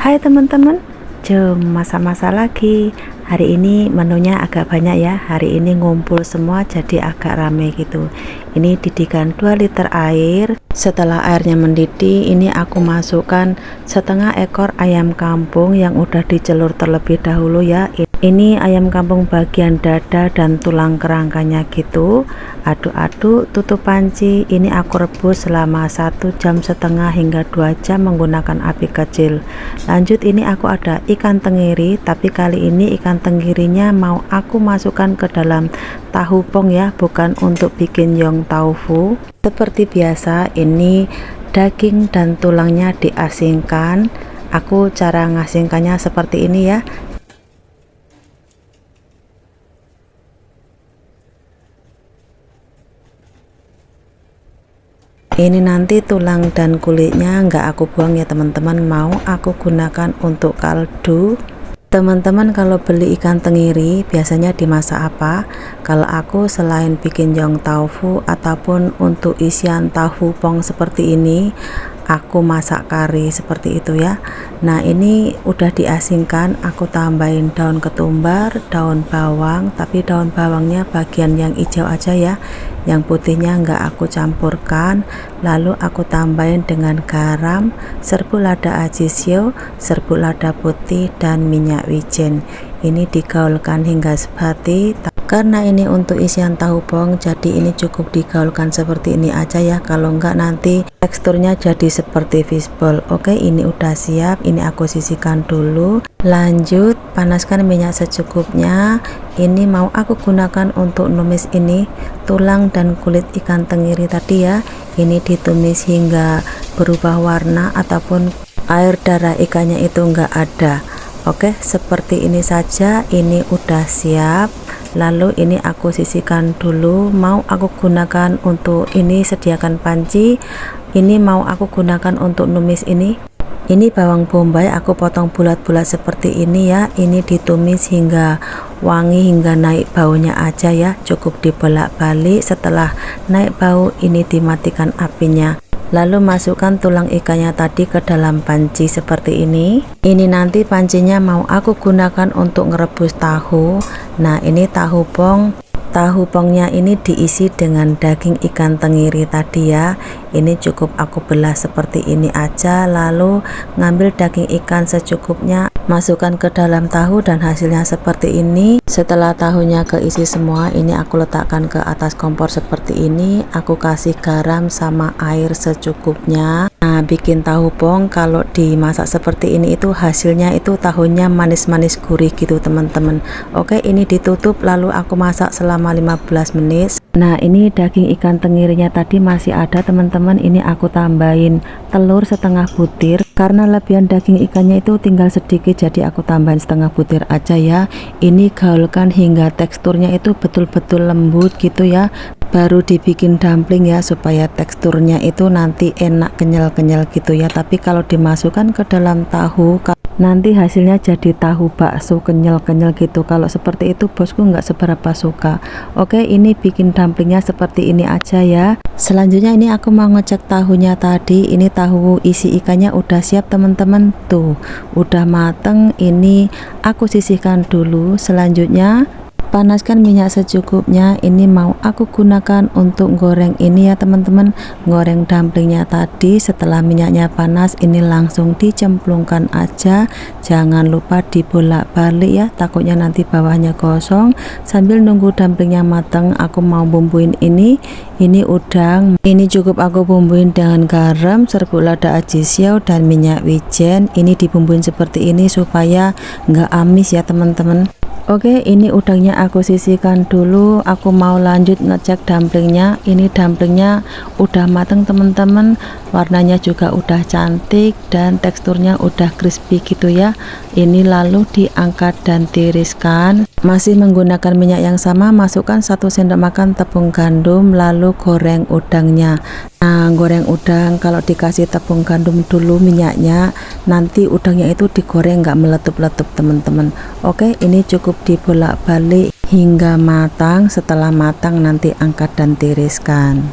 Hai teman-teman, jom masak-masak lagi. Hari ini menunya agak banyak ya. Hari ini ngumpul semua jadi agak rame gitu. Ini didikan 2 liter air. Setelah airnya mendidih, ini aku masukkan setengah ekor ayam kampung yang udah dicelur terlebih dahulu ya. Ini ayam kampung bagian dada dan tulang kerangkanya gitu. Aduk-aduk, tutup panci. Ini aku rebus selama 1,5 jam hingga 2 jam menggunakan api kecil. Lanjut, ini aku ada ikan tenggiri, tapi kali ini ikan tenggirinya mau aku masukkan ke dalam tahu pong ya, bukan untuk bikin yong taufu. Seperti biasa, ini daging dan tulangnya diasingkan. Aku cara ngasingkannya seperti ini ya. Ini nanti tulang dan kulitnya nggak aku buang ya teman-teman, mau aku gunakan untuk kaldu. Teman-teman kalau beli ikan tenggiri biasanya dimasak apa? Kalau aku selain bikin yong taufu ataupun untuk isian tahu pong seperti ini, aku masak kari seperti itu ya. Nah ini udah diasingkan, aku tambahin daun ketumbar, daun bawang, tapi daun bawangnya bagian yang hijau aja ya, yang putihnya nggak aku campurkan. Lalu aku tambahin dengan garam, serbuk lada ajisio, serbuk lada putih, dan minyak wijen. Ini digaulkan hingga sebati. Karena ini untuk isian tahu pong, jadi ini cukup digaulkan seperti ini aja ya, kalau enggak nanti teksturnya jadi seperti fishball. Oke, ini udah siap, ini aku sisihkan dulu. Lanjut, panaskan minyak secukupnya. Ini mau aku gunakan untuk numis ini tulang dan kulit ikan tenggiri tadi ya. Ini ditumis hingga berubah warna ataupun air darah ikannya itu enggak ada. Oke, seperti ini saja, ini udah siap. Lalu ini aku sisihkan dulu, mau aku gunakan untuk ini, sediakan panci. Ini mau aku gunakan untuk numis ini. Ini bawang bombay aku potong bulat-bulat seperti ini ya. Ini ditumis hingga wangi, hingga naik baunya aja ya. Cukup dibolak-balik, setelah naik bau ini dimatikan apinya. Lalu masukkan tulang ikannya tadi ke dalam panci seperti ini. Ini nanti pancinya mau aku gunakan untuk ngerebus tahu. Nah ini tahu pong. Tahu pongnya ini diisi dengan daging ikan tenggiri tadi ya. Ini cukup aku belah seperti ini aja. Lalu ngambil daging ikan secukupnya, masukkan ke dalam tahu dan hasilnya seperti ini. Setelah tahunya keisi semua, ini aku letakkan ke atas kompor seperti ini. Aku kasih garam sama air secukupnya. Nah bikin tahu pong kalau dimasak seperti ini itu hasilnya itu tahunya manis-manis gurih gitu teman-teman. Oke, ini ditutup lalu aku masak selama 15 menit. Nah ini daging ikan tenggirinya tadi masih ada teman-teman. Ini aku tambahin telur setengah butir, karena lebihan daging ikannya itu tinggal sedikit, jadi aku tambahin setengah butir aja ya. Ini gaulkan hingga teksturnya itu betul-betul lembut gitu ya, baru dibikin dumpling ya, supaya teksturnya itu nanti enak kenyal-kenyal gitu ya. Tapi kalau dimasukkan ke dalam tahu, nanti hasilnya jadi tahu bakso kenyal-kenyal gitu. Kalau seperti itu bosku nggak seberapa suka. Oke, ini bikin dumplingnya seperti ini aja ya. Selanjutnya ini aku mau ngecek tahunya tadi. Ini tahu isi ikannya udah siap teman-teman, tuh udah mateng. Ini aku sisihkan dulu. Selanjutnya panaskan minyak secukupnya. Ini mau aku gunakan untuk goreng ini ya teman-teman, goreng dumplingnya tadi. Setelah minyaknya panas, ini langsung dicemplungkan aja, jangan lupa dibolak-balik ya, takutnya nanti bawahnya gosong. Sambil nunggu dumplingnya matang, aku mau bumbuin ini udang. Ini cukup aku bumbuin dengan garam, serbuk lada ajisio, dan minyak wijen. Ini dibumbuin seperti ini supaya nggak amis ya teman-teman. Oke, ini udangnya aku sisihkan dulu. Aku mau lanjut ngecek dumplingnya. Ini dumplingnya udah mateng teman-teman, warnanya juga udah cantik dan teksturnya udah crispy gitu ya. Ini lalu diangkat dan tiriskan. Masih menggunakan minyak yang sama, masukkan 1 sendok makan tepung gandum, lalu goreng udangnya. Nah goreng udang kalau dikasih tepung gandum dulu minyaknya, nanti udangnya itu digoreng nggak meletup-letup teman-teman. Oke, ini cukup dibolak-balik hingga matang. Setelah matang nanti angkat dan tiriskan.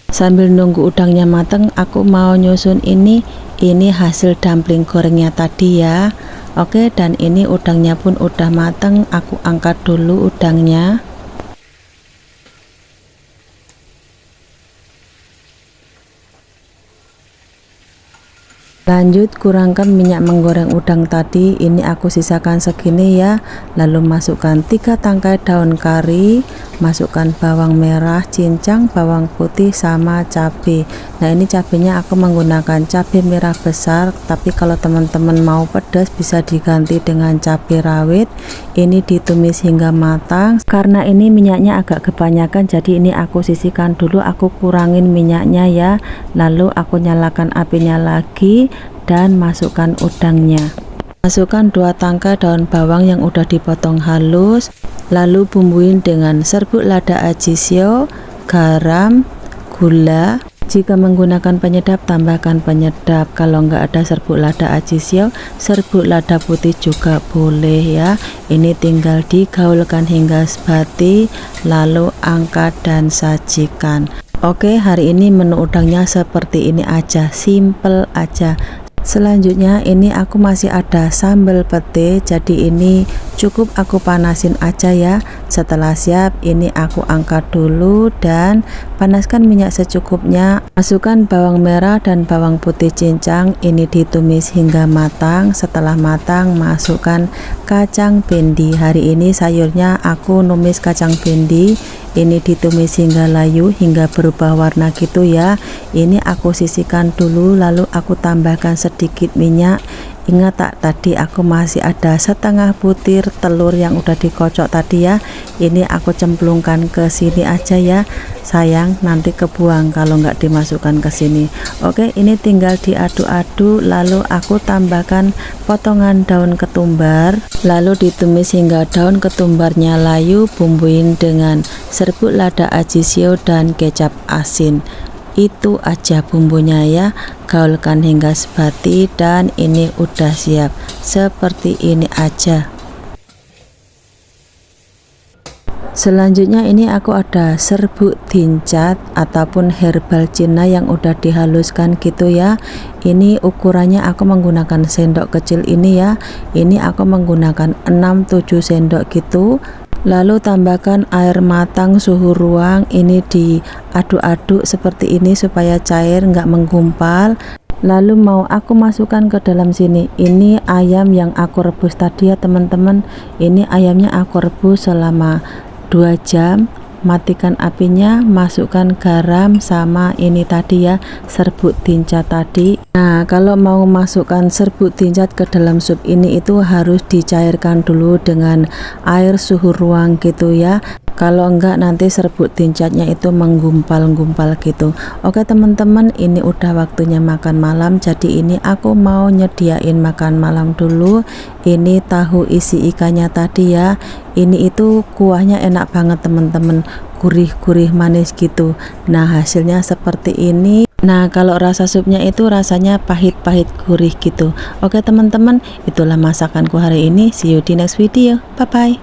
Sambil nunggu udangnya mateng, aku mau nyusun ini hasil dumpling gorengnya tadi ya. Oke, dan ini udangnya pun udah mateng, aku angkat dulu udangnya. Lanjut kurangkan minyak menggoreng udang tadi, ini aku sisakan segini ya. Lalu masukkan 3 tangkai daun kari, masukkan bawang merah, cincang, bawang putih sama cabai. Nah ini cabenya aku menggunakan cabai merah besar, tapi kalau teman-teman mau pedas bisa diganti dengan cabai rawit. Ini ditumis hingga matang. Karena ini minyaknya agak kebanyakan, jadi ini aku sisihkan dulu, aku kurangin minyaknya ya. Lalu aku nyalakan apinya lagi dan masukkan udangnya. Masukkan 2 tangkai daun bawang yang udah dipotong halus, lalu bumbuin dengan serbuk lada ajisio, garam, gula. Jika menggunakan penyedap, tambahkan penyedap. Kalau nggak ada serbuk lada ajisio, serbuk lada putih juga boleh ya. Ini tinggal digaulkan hingga sebati, lalu angkat dan sajikan. Oke, hari ini menu udangnya seperti ini aja, simple aja. Selanjutnya ini aku masih ada sambal pete, jadi ini cukup aku panasin aja ya. Setelah siap, ini aku angkat dulu dan panaskan minyak secukupnya. Masukkan bawang merah dan bawang putih cincang, ini ditumis hingga matang. Setelah matang, masukkan kacang bendi. Hari ini sayurnya aku numis kacang bendi, ini ditumis hingga layu, hingga berubah warna gitu ya. Ini aku sisihkan dulu, lalu aku tambahkan sedikit minyak. Ingat tak, tadi aku masih ada setengah butir telur yang udah dikocok tadi ya. Ini aku cemplungkan ke sini aja ya, sayang nanti kebuang kalau nggak dimasukkan ke sini. Oke, ini tinggal diaduk-aduk, lalu aku tambahkan potongan daun ketumbar, lalu ditumis hingga daun ketumbarnya layu. Bumbuin dengan serbuk lada ajisio dan kecap asin. Itu aja bumbunya ya, gaulkan hingga sebati dan ini udah siap. Seperti ini aja. Selanjutnya ini aku ada serbuk dincat ataupun herbal Cina yang udah dihaluskan gitu ya. Ini ukurannya aku menggunakan sendok kecil ini ya. Ini aku menggunakan 6-7 sendok gitu. Lalu tambahkan air matang suhu ruang, ini diaduk-aduk seperti ini supaya cair nggak menggumpal. Lalu mau aku masukkan ke dalam sini, ini ayam yang aku rebus tadi ya teman-teman. Ini ayamnya aku rebus selama 2 jam. Matikan apinya, masukkan garam sama ini tadi ya, serbuk dincat tadi. Nah kalau mau masukkan serbuk dincat ke dalam sup ini itu harus dicairkan dulu dengan air suhu ruang gitu ya. Kalau enggak nanti serbuk dincatnya itu menggumpal-gumpal gitu. Oke teman-teman, ini udah waktunya makan malam, jadi ini aku mau nyediain makan malam dulu. Ini tahu isi ikannya tadi ya. Ini itu kuahnya enak banget teman-teman, gurih-gurih manis gitu. Nah hasilnya seperti ini. Nah kalau rasa supnya itu rasanya pahit-pahit gurih gitu. Oke teman-teman, itulah masakanku hari ini. See you di next video, bye bye.